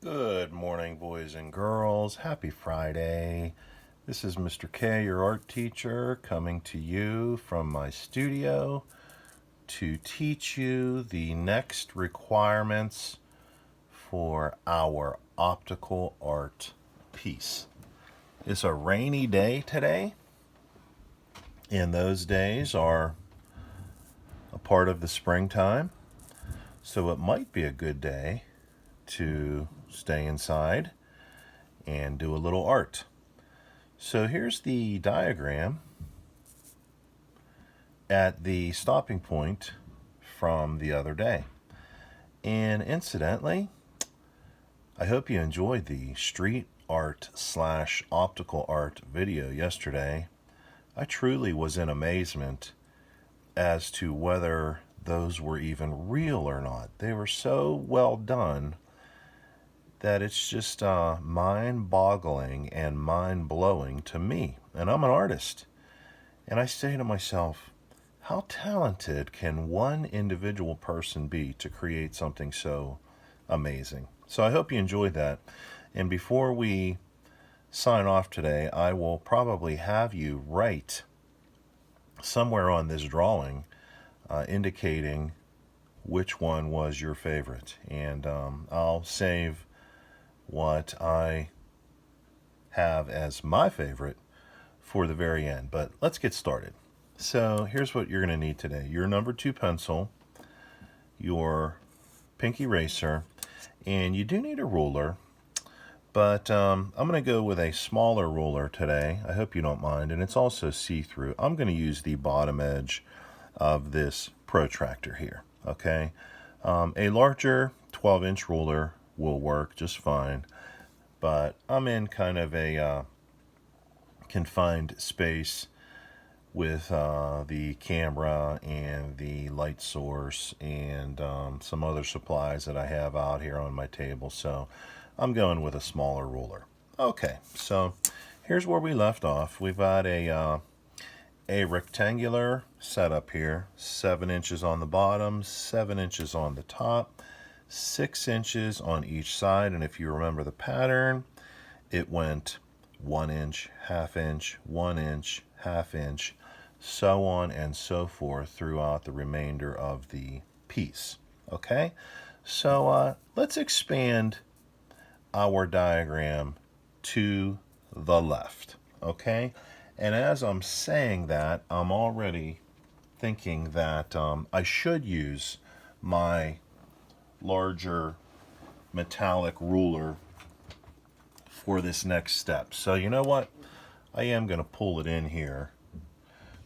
Good morning, boys and girls. Happy Friday. This is Mr. K, your art teacher, coming to you from my studio to teach you the next requirements for our optical art piece. It's a rainy day today, and those days are a part of the springtime, so it might be a good day to stay inside and do a little art. So here's the diagram at the stopping point from the other day. And incidentally, I hope you enjoyed the street art / optical art video yesterday. I truly was in amazement as to whether those were even real or not. They were so well done that it's just mind-boggling and mind-blowing to me. And I'm an artist. And I say to myself, how talented can one individual person be to create something so amazing? So I hope you enjoyed that. And before we sign off today, I will probably have you write somewhere on this drawing indicating which one was your favorite. And I'll save what I have as my favorite for the very end. But let's get started. So here's what you're going to need today. Your number 2 pencil, your pink eraser, and you do need a ruler, but I'm going to go with a smaller ruler today. I hope you don't mind, and it's also see-through. I'm going to use the bottom edge of this protractor here, okay? A larger 12-inch ruler will work just fine, but I'm in kind of a confined space with the camera and the light source and some other supplies that I have out here on my table. So I'm going with a smaller ruler. Okay, so here's where we left off. We've got a rectangular setup here, 7 inches on the bottom, 7 inches on the top, 6 inches on each side. And if you remember the pattern, it went 1 inch, ½ inch, 1 inch, ½ inch, so on and so forth throughout the remainder of the piece. Okay, so let's expand our diagram to the left. Okay, and as I'm saying that, I'm already thinking that I should use my larger metallic ruler for this next step. So you know what? I am going to pull it in here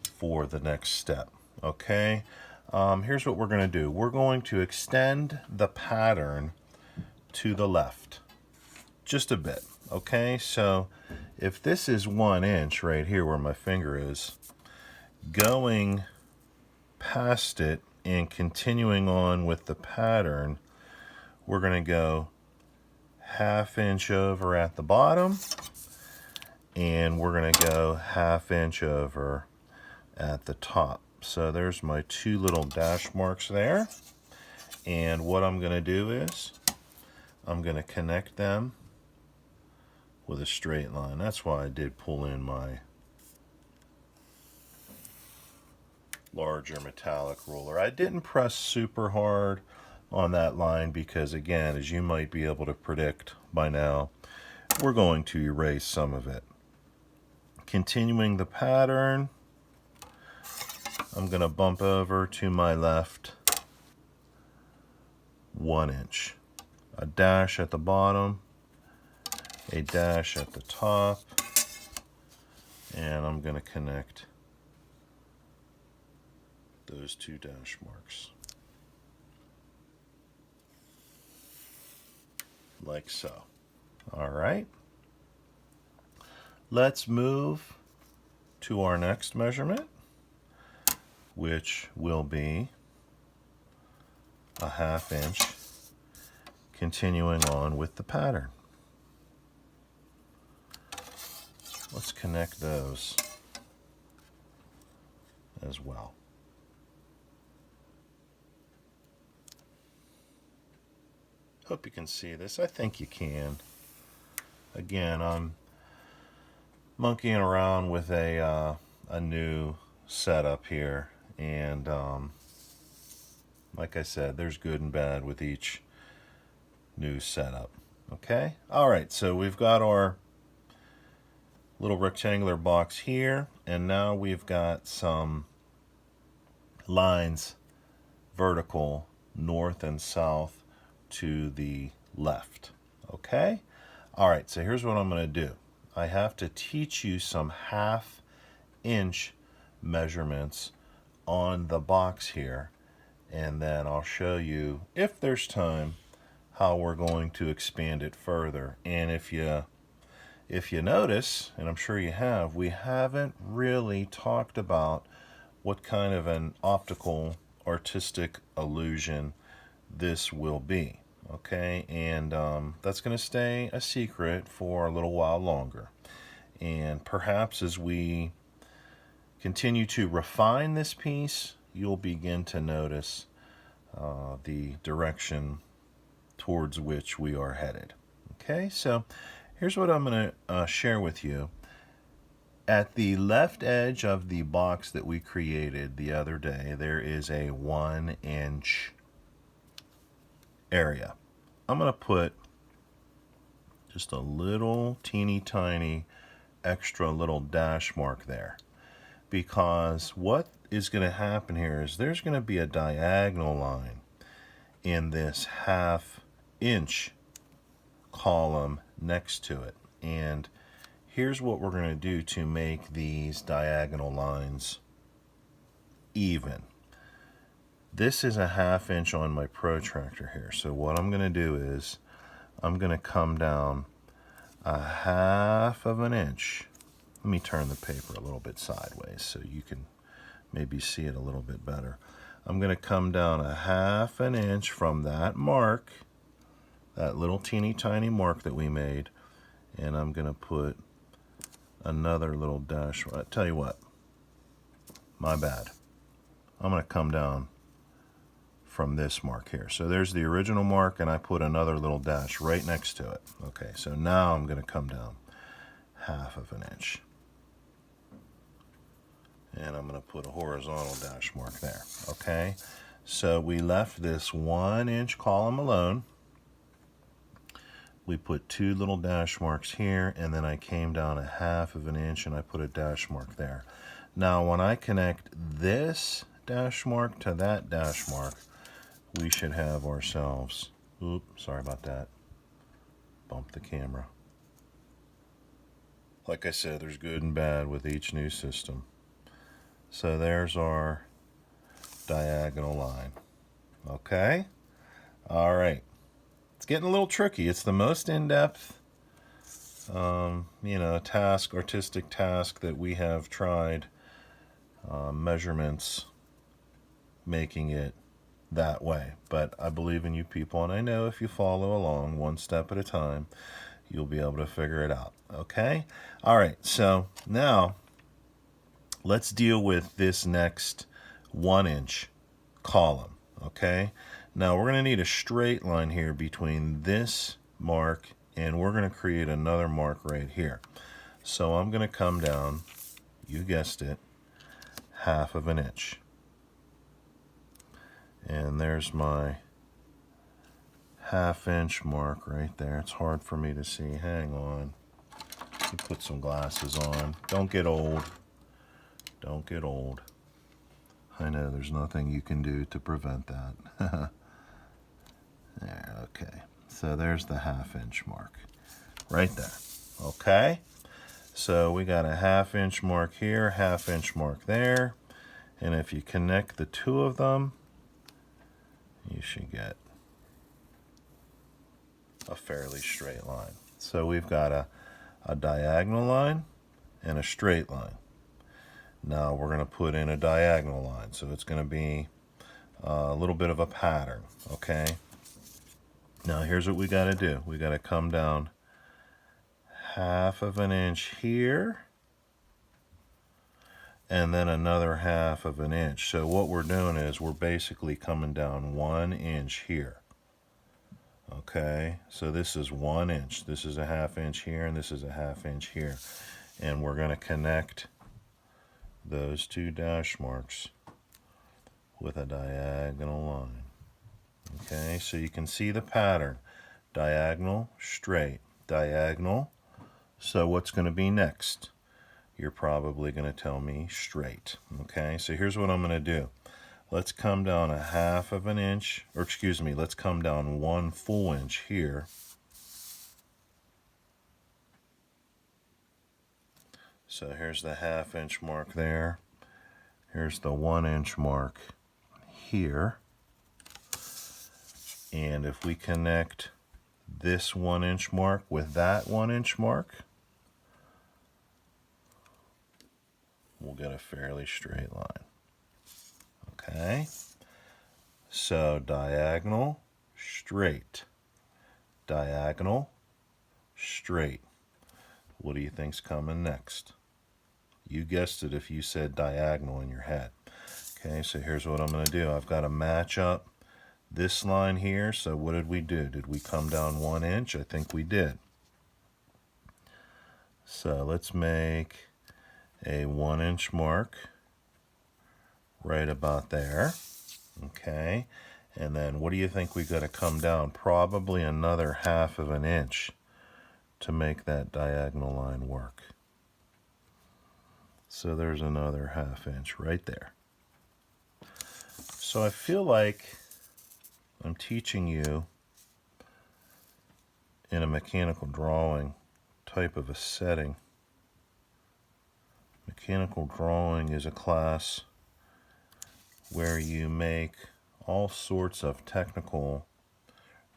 for the next step. Okay, here's what we're going to do. We're going to extend the pattern to the left just a bit. Okay, so if this is 1 inch right here where my finger is, going past it and continuing on with the pattern, we're going to go ½ inch over at the bottom, and we're going to go ½ inch over at the top. So there's my 2 little dash marks there. And what I'm going to do is I'm going to connect them with a straight line. That's why I did pull in my larger metallic ruler. I didn't press super hard on that line because, again, as you might be able to predict by now, we're going to erase some of it. Continuing the pattern, I'm going to bump over to my left 1 inch. A dash at the bottom, a dash at the top, and I'm going to connect those 2 dash marks. Like so. All right. Let's move to our next measurement, which will be a ½ inch, continuing on with the pattern. Let's connect those as well. Hope you can see this. I think you can. Again, I'm monkeying around with a new setup here, and like I said, there's good and bad with each new setup. Okay? Alright, so we've got our little rectangular box here, and now we've got some lines vertical north and south to the left. Okay? Alright, so here's what I'm going to do. I have to teach you some 1/2 inch measurements on the box here, and then I'll show you, if there's time, how we're going to expand it further. And if you notice, and I'm sure you have, we haven't really talked about what kind of an optical artistic illusion this will be. Okay, and that's going to stay a secret for a little while longer. And perhaps as we continue to refine this piece, you'll begin to notice the direction towards which we are headed. Okay, so here's what I'm going to share with you. At the left edge of the box that we created the other day, there is a 1 inch area. I'm going to put just a little teeny tiny extra little dash mark there, because what is going to happen here is there's going to be a diagonal line in this 1/2 inch column next to it. And here's what we're going to do to make these diagonal lines even. This is a 1/2 inch on my protractor here. So what I'm going to do is I'm going to come down a 1/2 inch. Let me turn the paper a little bit sideways so you can maybe see it a little bit better. I'm going to come down a 1/2 inch from that mark, that little teeny tiny mark that we made, and I'm going to put another little dash. I tell you what, my bad. I'm going to come down from this mark here. So there's the original mark, and I put another little dash right next to it. Okay, so now I'm going to come down 1/2 inch. And I'm going to put a horizontal dash mark there. Okay, so we left this 1 inch column alone. We put 2 little dash marks here, and then I came down a 1/2 inch and I put a dash mark there. Now when I connect this dash mark to that dash mark, we should have ourselves, oops, sorry about that, bumped the camera. Like I said, there's good and bad with each new system. So there's our diagonal line. Okay? All right. It's getting a little tricky. It's the most in-depth, artistic task that we have tried. Measurements, making it that way. But I believe in you people, and I know if you follow along one step at a time, you'll be able to figure it out. Okay? All right. So now let's deal with this next 1 inch column. Okay? Now we're going to need a straight line here between this mark, and we're going to create another mark right here. So I'm going to come down, you guessed it, 1/2 inch. And there's my 1/2 inch mark right there. It's hard for me to see. Hang on. Let me put some glasses on. Don't get old. Don't get old. I know there's nothing you can do to prevent that. There, okay. So there's the 1/2 inch mark right there. Okay. So we got a 1/2 inch mark here, 1/2 inch mark there. And if you connect the two of them, you should get a fairly straight line. So we've got a diagonal line and a straight line. Now we're going to put in a diagonal line. So it's going to be a little bit of a pattern. Okay. Now here's what we got to do. We got to come down 1/2 inch here, and then another 1/2 inch. So what we're doing is we're basically coming down 1 inch here. Okay, so this is 1 inch. This is a 1/2 inch here, and this is a 1/2 inch here. And we're going to connect those two dash marks with a diagonal line. Okay, so you can see the pattern. Diagonal, straight, diagonal. So what's going to be next? You're probably going to tell me straight. Okay, so here's what I'm going to do. Let's come down a 1/2 of an inch, or excuse me, let's come down 1 full inch here. So here's the 1/2 inch mark there. Here's the 1 inch mark here. And if we connect this 1 inch mark with that 1 inch mark, we'll get a fairly straight line. Okay, so diagonal, straight, diagonal, straight. What do you think's coming next? You guessed it if you said diagonal in your head. Okay, so here's what I'm going to do. I've got to match up this line here. So what did we do? Did we come down 1 inch? I think we did. So let's make a 1 inch mark right about there. Okay, and then what do you think we got to come down? Probably another 1/2 of an inch to make that diagonal line work. So there's another 1/2 inch right there. So I feel like I'm teaching you in a mechanical drawing type of a setting. Mechanical drawing is a class where you make all sorts of technical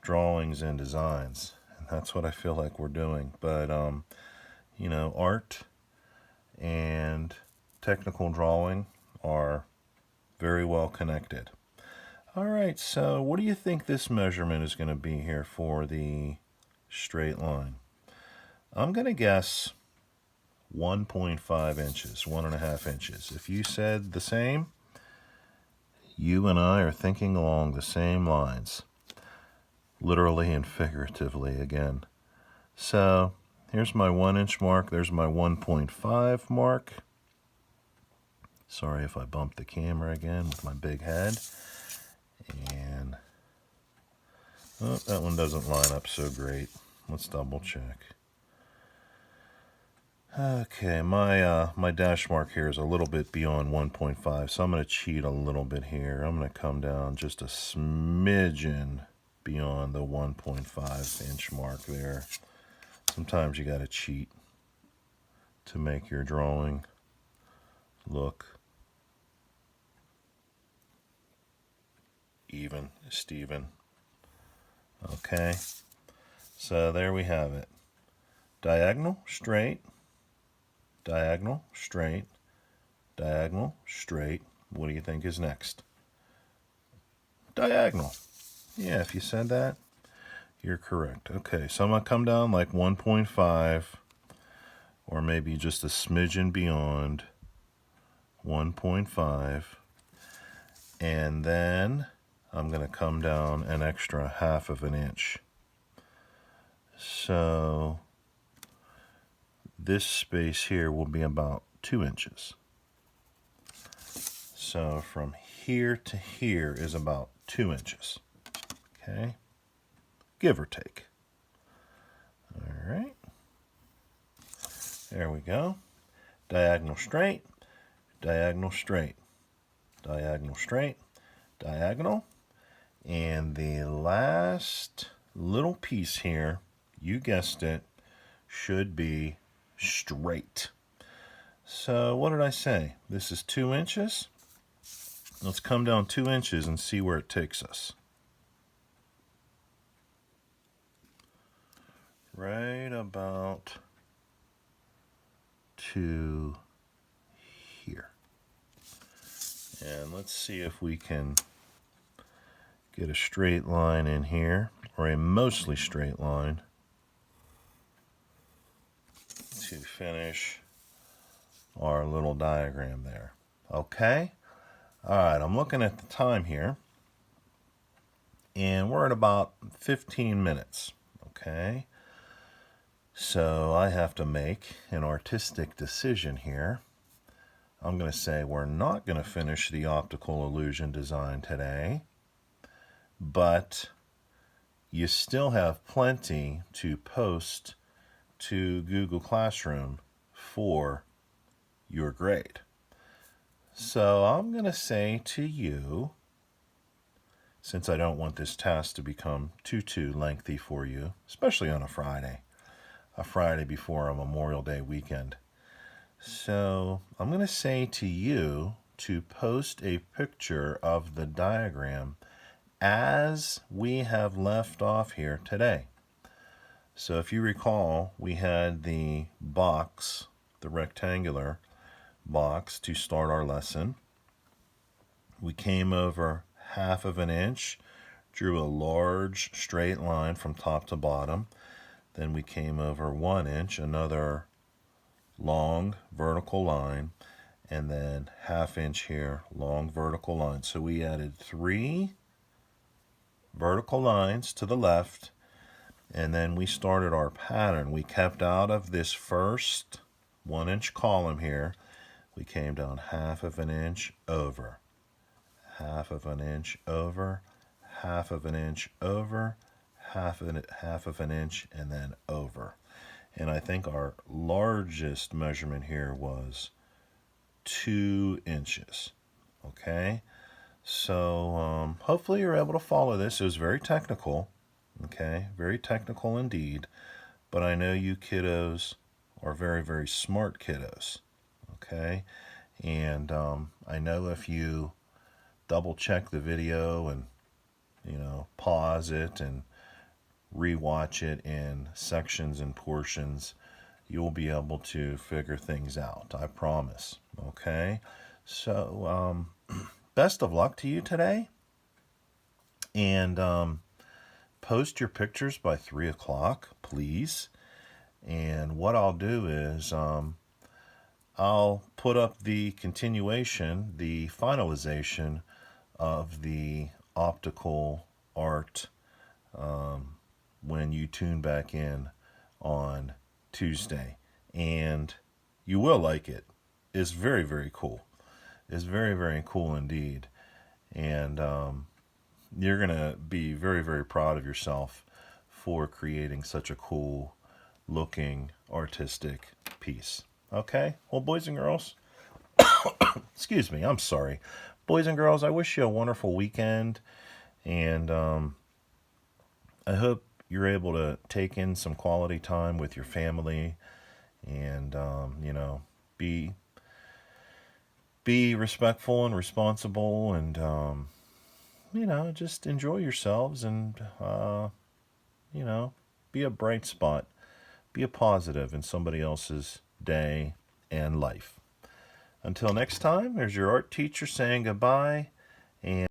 drawings and designs. And that's what I feel like we're doing. But, you know, art and technical drawing are very well connected. All right, so what do you think this measurement is going to be here for the straight line? I'm going to guess 1.5 inches, 1.5 inches. If you said the same, you and I are thinking along the same lines, literally and figuratively again. So here's my 1 inch mark. There's my 1.5 mark. Sorry if I bumped the camera again with my big head. And oh, that one doesn't line up so great. Let's double check. Okay, my dash mark here is a little bit beyond 1.5, so I'm going to cheat a little bit here. I'm going to come down just a smidgen beyond the 1.5 inch mark there. Sometimes you got to cheat to make your drawing look even, Steven. Okay, so there we have it. Diagonal, straight, diagonal, straight, diagonal, straight. What do you think is next? Diagonal. Yeah, if you said that, you're correct. Okay, so I'm going to come down like 1.5 or maybe just a smidgen beyond 1.5. And then I'm going to come down an extra 1/2 of an inch. So this space here will be about 2 inches. So from here to here is about 2 inches. Okay, give or take. All right, there we go. Diagonal straight, diagonal straight, diagonal straight, diagonal. And the last little piece here, you guessed it, should be straight. So what did I say? This is 2 inches. Let's come down 2 inches and see where it takes us. Right about to here. And let's see if we can get a straight line in here, or a mostly straight line, to finish our little diagram there. Okay? All right, I'm looking at the time here. and we're at about 15 minutes, okay? So I have to make an artistic decision here. I'm going to say we're not going to finish the optical illusion design today, but you still have plenty to post to Google Classroom for your grade. So I'm going to say to you, since I don't want this task to become too lengthy for you, especially on a Friday before a Memorial Day weekend. So I'm going to say to you to post a picture of the diagram as we have left off here today. So if you recall, we had the box, the rectangular box to start our lesson. We came over 1/2 inch, drew a large straight line from top to bottom. Then we came over 1 inch, another long vertical line, and then 1/2 inch here, long vertical line. So we added 3 vertical lines to the left, and then we started our pattern. We kept out of this first 1 inch column here. We came down 1/2 inch over, 1/2 inch over, 1/2 inch over, half of an inch, and then over. And I think our largest measurement here was 2 inches. Okay, so hopefully you're able to follow this. It was very technical, okay, very technical indeed, but I know you kiddos are very smart kiddos, okay, and I know if you double check the video and pause it and rewatch it in sections and portions, you'll be able to figure things out, I promise. Okay, so best of luck to you today, and post your pictures by 3 o'clock, please. And what I'll do is I'll put up the continuation, the finalization of the optical art when you tune back in on Tuesday, and you will like it. It's very cool. It's very cool indeed, and you're gonna be very proud of yourself for creating such a cool looking artistic piece. Okay, well, boys and girls, excuse me, I'm sorry, boys and girls, I wish you a wonderful weekend, and I hope you're able to take in some quality time with your family, and be respectful and responsible, and just enjoy yourselves, and be a bright spot, be a positive in somebody else's day and life. Until next time, there's your art teacher saying goodbye, and